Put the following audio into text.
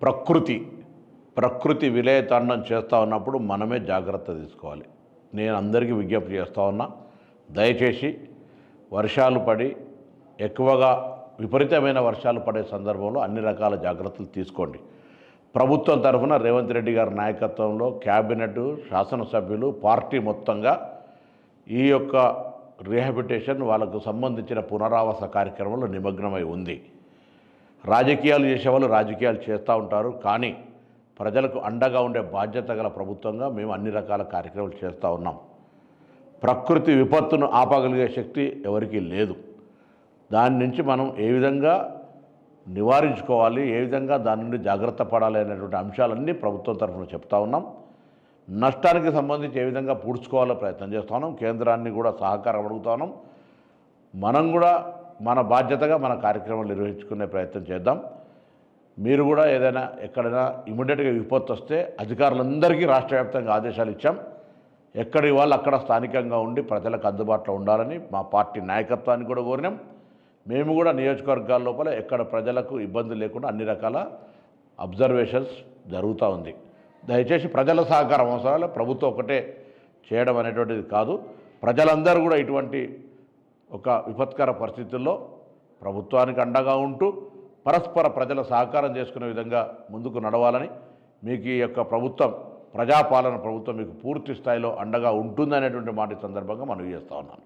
ప్రకృతి విలయతాండం చేస్తూ ఉన్నప్పుడు మనమే జాగ్రత్త తీసుకోవాలి. నేను అందరికీ విజ్ఞప్తి చేస్తూ ఉన్నా, దయచేసి వర్షాలు పడి ఎక్కువగా విపరీతమైన వర్షాలు పడే సందర్భంలో అన్ని రకాల జాగ్రత్తలు తీసుకోండి. ప్రభుత్వం తరఫున రేవంత్ రెడ్డి గారి నాయకత్వంలో క్యాబినెట్, శాసనసభ్యులు, పార్టీ మొత్తంగా ఈ యొక్క రీహాబిలిటేషన్ వాళ్ళకు సంబంధించిన పునరావాస కార్యక్రమంలో నిమగ్నమై ఉంది. రాజకీయాలు చేసేవాళ్ళు రాజకీయాలు చేస్తూ ఉంటారు, కానీ ప్రజలకు అండగా ఉండే బాధ్యత గల ప్రభుత్వంగా మేము అన్ని రకాల కార్యక్రమాలు చేస్తూ ఉన్నాం. ప్రకృతి విపత్తును ఆపగలిగే శక్తి ఎవరికీ లేదు. దాని నుంచి మనం ఏ విధంగా నివారించుకోవాలి, ఏ విధంగా దాని నుండి జాగ్రత్త పడాలి అనేటువంటి అంశాలన్నీ ప్రభుత్వం తరఫున చెప్తా ఉన్నాం. నష్టానికి సంబంధించి ఏ విధంగా పూడ్చుకోవాలో ప్రయత్నం చేస్తూ ఉన్నాం. కేంద్రాన్ని కూడా సహకారం అడుగుతా ఉన్నాం. మనం కూడా మన బాధ్యతగా మన కార్యక్రమాలు నిర్వహించుకునే ప్రయత్నం చేద్దాం. మీరు కూడా ఏదైనా ఎక్కడైనా ఇమీడియట్గా విపత్తు వస్తే అధికారులందరికీ రాష్ట్ర వ్యాప్తంగా ఆదేశాలు ఇచ్చాం. ఎక్కడి వాళ్ళు అక్కడ స్థానికంగా ఉండి ప్రజలకు అందుబాటులో ఉండాలని మా పార్టీ నాయకత్వాన్ని కూడా కోరినాం. మేము కూడా నియోజకవర్గాల లోపల ఎక్కడ ప్రజలకు ఇబ్బంది లేకుండా అన్ని రకాల అబ్జర్వేషన్స్ జరుగుతూ ఉంది. దయచేసి ప్రజల సహకారం అవసరాలు, ప్రభుత్వం ఒకటే చేయడం అనేటువంటిది కాదు. ప్రజలందరూ కూడా ఇటువంటి ఒక విపత్కర పరిస్థితుల్లో ప్రభుత్వానికి అండగా ఉంటూ పరస్పర ప్రజల సహకారం చేసుకునే విధంగా ముందుకు నడవాలని, మీకు ఈ యొక్క ప్రభుత్వం ప్రజాపాలన ప్రభుత్వం మీకు పూర్తి స్థాయిలో అండగా ఉంటుందనేటువంటి మాట సందర్భంగా మనవి చేస్తూ ఉన్నాను.